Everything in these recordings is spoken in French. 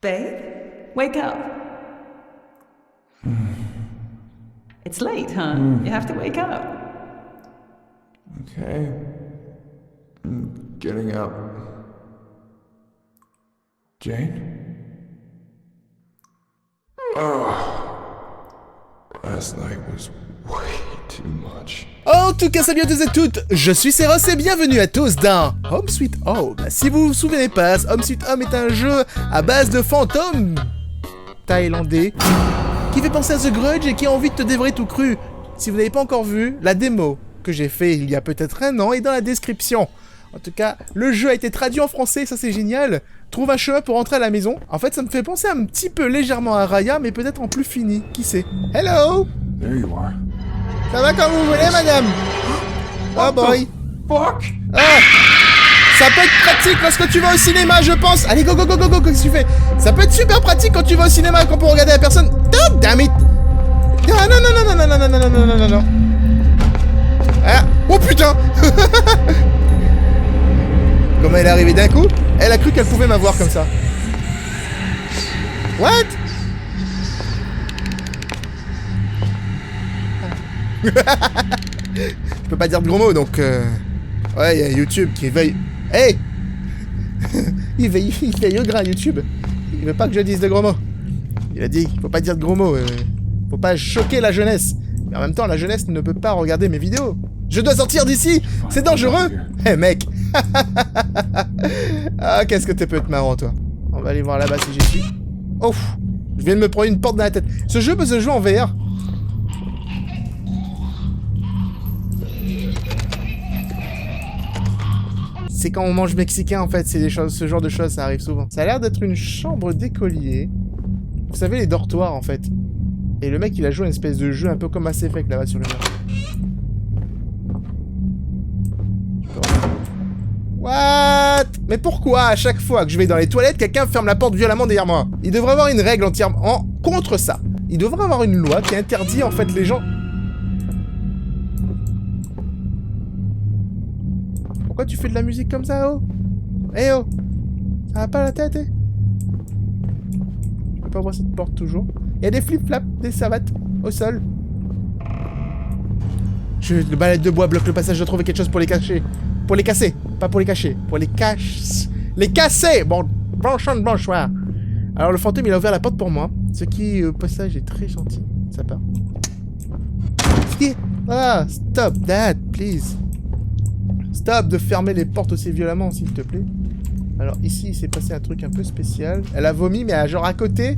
Faith, wake up. It's late, huh? You have to wake up. Okay. I'm getting up. Jane? Oh. Last night was way too much. En tout cas, salut à tous et toutes, je suis Seros et bienvenue à tous dans Home Sweet Home. Si vous vous souvenez pas, Home Sweet Home est un jeu à base de fantômes thaïlandais qui fait penser à The Grudge et qui a envie de te dévorer tout cru. Si vous n'avez pas encore vu, la démo que j'ai fait il y a peut-être un an est dans la description. En tout cas, le jeu a été traduit en français, ça c'est génial. Trouve un chemin pour rentrer à la maison. En fait, ça me fait penser un petit peu légèrement à Raya, mais peut-être en plus fini, qui sait. Hello! There you are. Ça va quand vous voulez, madame? Oh boy! Fuck! Ah! Ça peut être pratique lorsque tu vas au cinéma, je pense! Allez, go, go, go, go, go, qu'est-ce que tu fais? Ça peut être super pratique quand tu vas au cinéma et qu'on peut regarder la personne. Oh, damn it! Non, non, non, non, non, non, non, non, non, non, non, non, non. Ah! Oh putain! Comment elle est arrivée d'un coup? Elle a cru qu'elle pouvait m'avoir comme ça. What? Je peux pas dire de gros mots, donc... Ouais, il y a YouTube qui veille... Hey! il veille au gras, YouTube. Il veut pas que je dise de gros mots. Il a dit qu'il faut pas dire de gros mots. Faut pas choquer la jeunesse. Mais en même temps, la jeunesse ne peut pas regarder mes vidéos. Je dois sortir d'ici! C'est dangereux! Eh hey, mec! Ah, qu'est-ce que tu peux être marrant, toi. On va aller voir là-bas si j'y suis. Oh! Je viens de me prendre une porte dans la tête. Ce jeu peut se jouer en VR. C'est quand on mange mexicain, en fait. C'est des choses, ce genre de choses, ça arrive souvent. Ça a l'air d'être une chambre d'écolier. Vous savez, les dortoirs, en fait. Et le mec, il a joué une espèce de jeu un peu comme Mass Effect, là-bas, sur le mur. What? Mais pourquoi à chaque fois que je vais dans les toilettes, quelqu'un ferme la porte violemment derrière moi? Il devrait avoir une règle entièrement contre ça. Il devrait avoir une loi qui interdit en fait les gens... Pourquoi tu fais de la musique comme ça, oh? Eh oh! Ça va pas la tête, eh? Je peux pas ouvrir cette porte toujours. Il y a des flip-flaps, des savates au sol. Le balai de bois bloque le passage, je dois trouver quelque chose pour les cacher. Pour les casser, pas pour les cacher. Pour les cacher. Les casser! Bon, bonsoir. Alors le fantôme, il a ouvert la porte pour moi. Ce qui, au passage, est très gentil. Ça part. Ah, stop that, please. Stop de fermer les portes aussi violemment, s'il te plaît. Alors ici, il s'est passé un truc un peu spécial. Elle a vomi, mais genre à côté...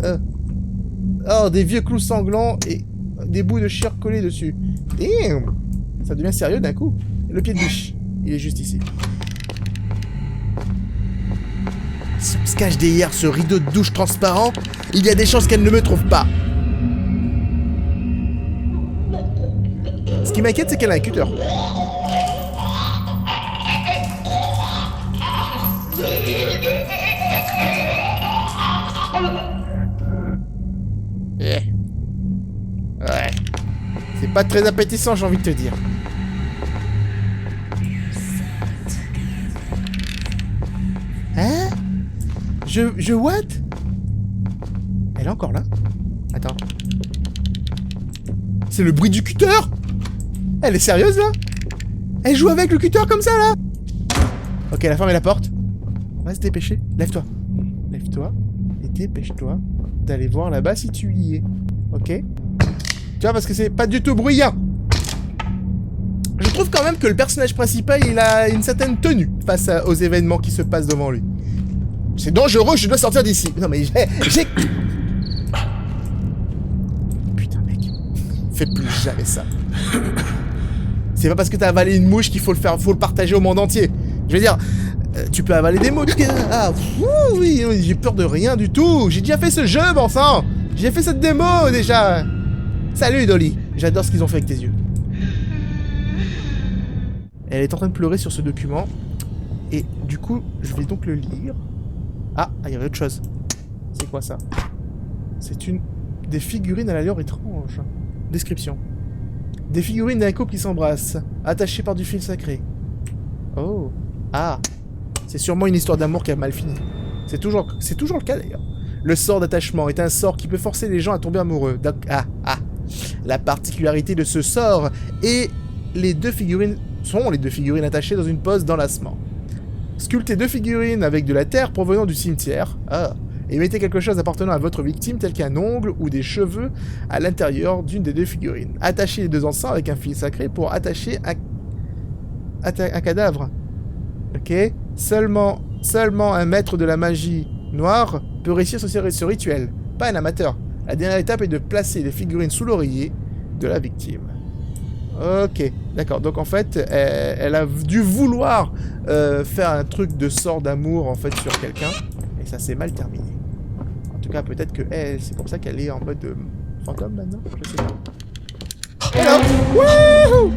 Oh, des vieux clous sanglants et des bouts de chair collés dessus. Damn! Ça devient sérieux d'un coup. Le pied de biche, il est juste ici. Si on se cache derrière ce rideau de douche transparent, il y a des chances qu'elle ne me trouve pas. Ce qui m'inquiète, c'est qu'elle a un cutter. Ouais. C'est pas très appétissant, j'ai envie de te dire. Hein? Je what? Elle est encore là? Attends. C'est le bruit du cutter? Elle est sérieuse, là? Elle joue avec le cutter comme ça, là? Ok, elle a fermé la porte. On va se dépêcher. Lève-toi. Lève-toi. Et dépêche-toi d'aller voir là-bas si tu y es. Ok? Tu vois, parce que c'est pas du tout bruyant. Je trouve quand même que le personnage principal, il a une certaine tenue face aux événements qui se passent devant lui. C'est dangereux, je dois sortir d'ici. Non mais j'ai... Putain mec, fais plus jamais ça. C'est pas parce que t'as avalé une mouche qu'il faut le partager au monde entier. Je veux dire, tu peux avaler des mouches. Ah, oui, j'ai peur de rien du tout. J'ai déjà fait ce jeu, bon sang. J'ai fait cette démo déjà. Salut Dolly, j'adore ce qu'ils ont fait avec tes yeux. Elle est en train de pleurer sur ce document. Et du coup, je vais donc le lire. Ah, il y avait autre chose. C'est quoi ça? C'est des figurines à l'allure étrange. Description. Des figurines d'un couple qui s'embrasse, attachées par du fil sacré. Oh. Ah. C'est sûrement une histoire d'amour qui a mal fini. C'est toujours le cas d'ailleurs. Le sort d'attachement est un sort qui peut forcer les gens à tomber amoureux. Donc, la particularité de ce sort est les deux figurines attachées dans une pose d'enlacement. Sculptez 2 figurines avec de la terre provenant du cimetière. Et mettez quelque chose appartenant à votre victime, tel qu'un ongle ou des cheveux, à l'intérieur d'une des 2 figurines. Attachez les 2 ensemble avec un fil sacré pour attacher un cadavre. Ok. Seulement un maître de la magie noire peut réussir ce rituel, pas un amateur. La dernière étape est de placer les figurines sous l'oreiller de la victime. Ok, d'accord. Donc en fait, elle a dû vouloir faire un truc de sort d'amour en fait sur quelqu'un, et ça s'est mal terminé. En tout cas, peut-être que c'est pour ça qu'elle est en mode fantôme maintenant. Je sais pas. Hello. Wouhou.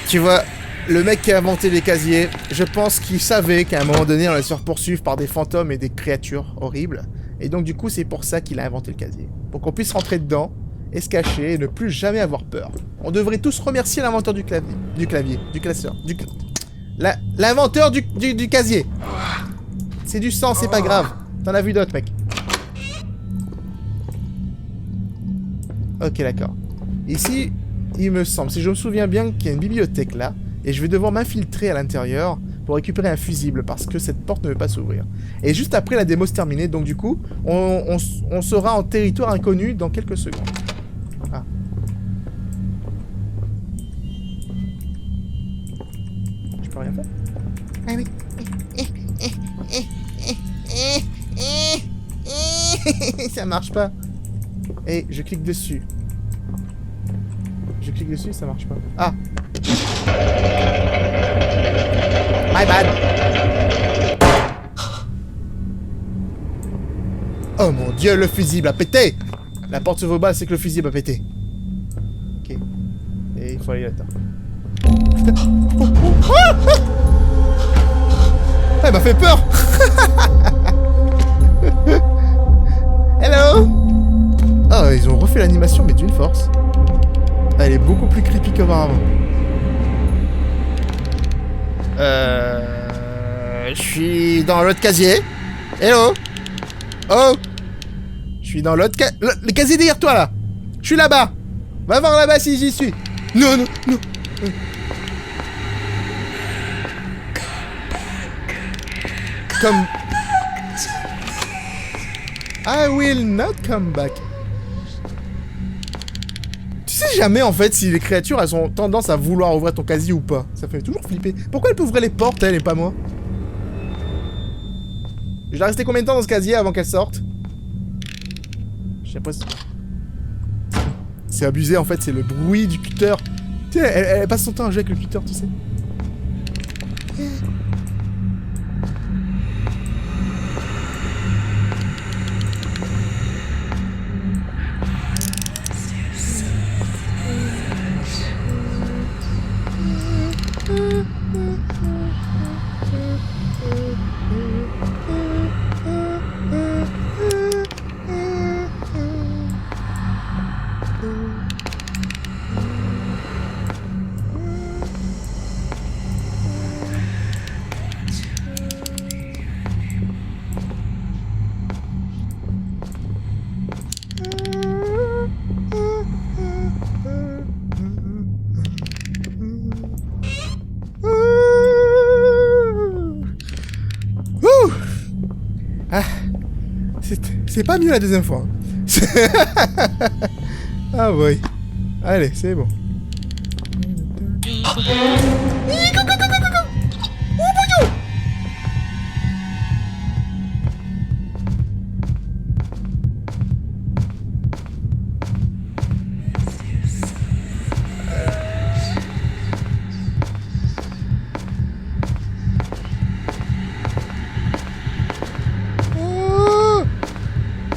Tu vois, le mec qui a inventé les casiers, je pense qu'il savait qu'à un moment donné, on allait se faire poursuivre par des fantômes et des créatures horribles. Et donc, du coup, c'est pour ça qu'il a inventé le casier. Pour qu'on puisse rentrer dedans, et se cacher, et ne plus jamais avoir peur. On devrait tous remercier l'inventeur du classeur. L'inventeur du casier. C'est du sang, c'est pas grave. T'en as vu d'autres, mec. Ok, d'accord. Ici... il me semble, si je me souviens bien, qu'il y a une bibliothèque là, et je vais devoir m'infiltrer à l'intérieur pour récupérer un fusible, parce que cette porte ne veut pas s'ouvrir. Et juste après, la démo se terminée, donc du coup, on sera en territoire inconnu dans quelques secondes. Ah. Je peux rien faire? Ah oui. Ça marche pas. Et je clique dessus. Je clique dessus, ça marche pas. Ah! My bad! Oh mon dieu, le fusible a pété! La porte s'ouvre bas, c'est que le fusible a pété. Ok. Et il faut aller là-dedans. Elle m'a fait peur! Hello! Oh, ils ont refait l'animation, mais d'une force. Elle est beaucoup plus creepy qu'auparavant. Je suis dans l'autre casier. Hello. Oh. Je suis dans l'autre le casier derrière toi là. Je suis là-bas. Va voir là-bas si j'y suis. Non, non, non. Come. I will not come back. Tu sais jamais en fait si les créatures elles ont tendance à vouloir ouvrir ton casier ou pas. Ça fait toujours flipper. Pourquoi elle peut ouvrir les portes elle et pas moi? Je dois rester combien de temps dans ce casier avant qu'elle sorte? Je sais pas si... C'est abusé en fait, c'est le bruit du cutter. Tu sais, elle passe son temps à jouer avec le cutter, tu sais. C'est pas mieux la deuxième fois. Ah boy. Allez, c'est bon.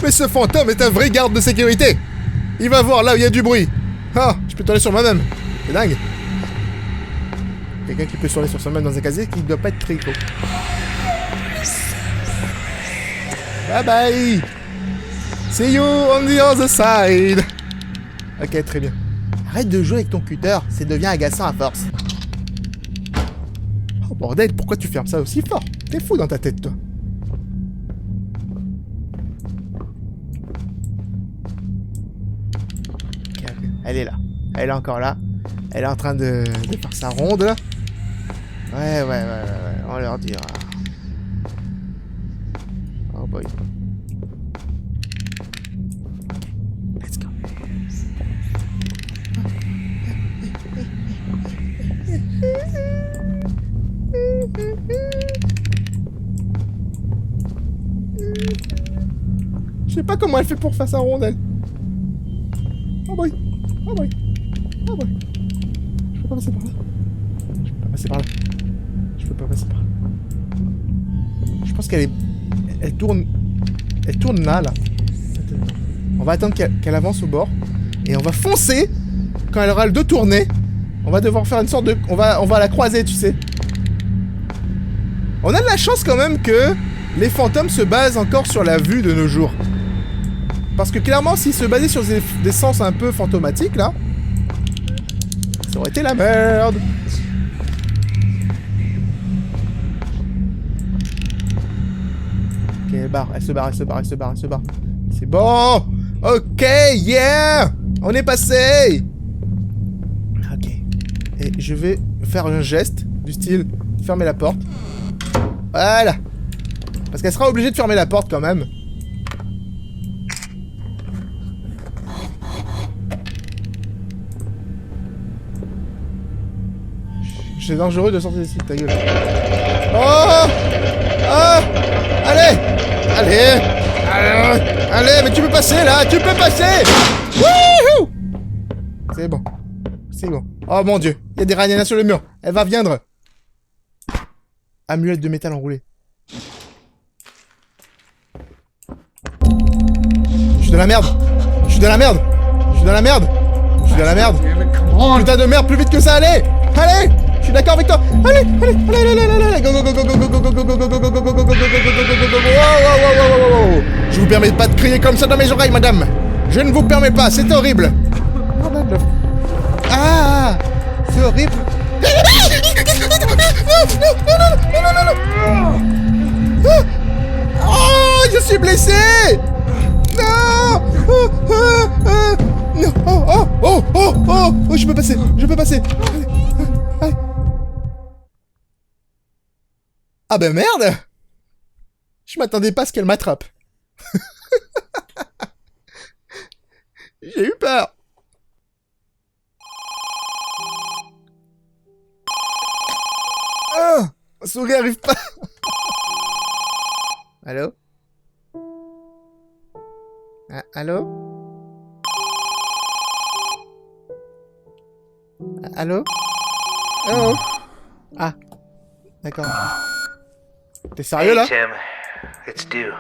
Mais ce fantôme est un vrai garde de sécurité. Il va voir là où il y a du bruit. Ah, je peux tourner sur moi-même. C'est dingue. Quelqu'un qui peut tourner sur soi-même dans un casier qui ne doit pas être très gros. Bye bye. See you on the other side. Ok, très bien. Arrête de jouer avec ton cutter, ça devient agaçant à force. Oh bordel, pourquoi tu fermes ça aussi fort? T'es fou dans ta tête, toi. Ok, ok. Elle est là. Elle est encore là. Elle est en train de faire sa ronde, là. Ouais. On leur dira. Oh boy. Let's go. Je sais pas comment elle fait pour faire sa ronde, elle. Oh boy. Je peux pas passer par là. Je peux pas passer par là. Je pense qu'elle est... Elle tourne là. On va attendre qu'elle avance au bord. Et on va foncer. Quand elle aura le dos tourné. On va devoir faire une sorte de... On va la croiser, tu sais. On a de la chance quand même que les fantômes se basent encore sur la vue de nos jours. Parce que clairement, s'ils se basaient sur des sens un peu fantomatiques, là... Ça aurait été la merde. Ok, elle se barre. C'est bon. Ok, yeah. On est passé. Ok. Et je vais faire un geste du style fermer la porte. Voilà. Parce qu'elle sera obligée de fermer la porte quand même. C'est dangereux de sortir d'ici, ta gueule. Oh! Ah! Allez, mais tu peux passer là, tu peux passer! Wouhou! C'est bon. Oh mon dieu, il y a des ragnana sur le mur. Elle va viendre. Amulette de métal enroulée. Je suis dans la merde. Putain de merde, plus vite que ça, allez! Je suis d'accord avec toi. Allez. Go. Je vous permets pas de crier comme ça dans mes oreilles, madame. Je ne vous permets pas, c'est horrible. Ah, c'est horrible. Non. Oh, je suis blessé. Non. Oh, je peux passer. Allez. Ah ben merde! Je m'attendais pas à ce qu'elle m'attrape. J'ai eu peur. Ah, ma souris arrive pas. Allô? Allô? Oh. Ah, d'accord. T'es sérieux là? Hey Tim, it's Dew.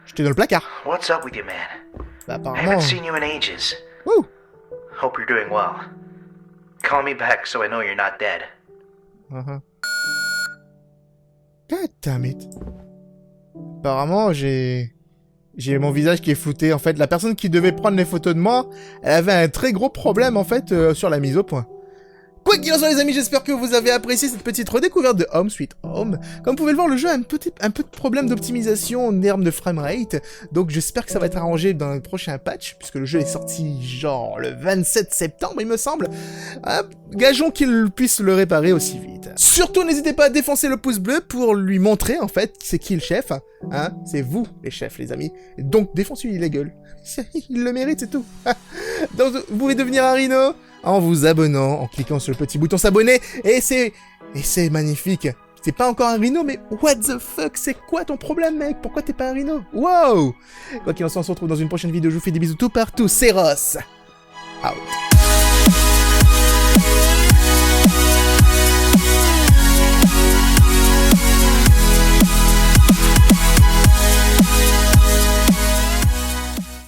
J'étais dans le placard. What's up with you, man? Bah I apparemment... haven't seen you in ages. Wouh! Hope you're doing well. Call me back so I know you're not dead. God damn it. Apparemment, j'ai mon visage qui est flouté. En fait, la personne qui devait prendre les photos de moi, elle avait un très gros problème, en fait, sur la mise au point. Quoi qu'il en soit les amis, j'espère que vous avez apprécié cette petite redécouverte de Home Sweet Home. Comme vous pouvez le voir, le jeu a un peu de problème d'optimisation en termes de framerate, donc j'espère que ça va être arrangé dans le prochain patch, puisque le jeu est sorti genre le 27 septembre il me semble. Gageons qu'il puisse le réparer aussi vite. Surtout n'hésitez pas à défoncer le pouce bleu pour lui montrer en fait c'est qui le chef, hein, c'est vous les chefs les amis, donc défoncez-lui la gueule. Il le mérite, c'est tout. Donc vous pouvez devenir un rhino en vous abonnant, en cliquant sur le petit bouton s'abonner, et c'est magnifique. C'est pas encore un rhino, mais what the fuck, c'est quoi ton problème, mec? Pourquoi t'es pas un rhino? Wow! Quoi qu'il en soit, on se retrouve dans une prochaine vidéo, je vous fais des bisous tout partout, c'est Ross. Out.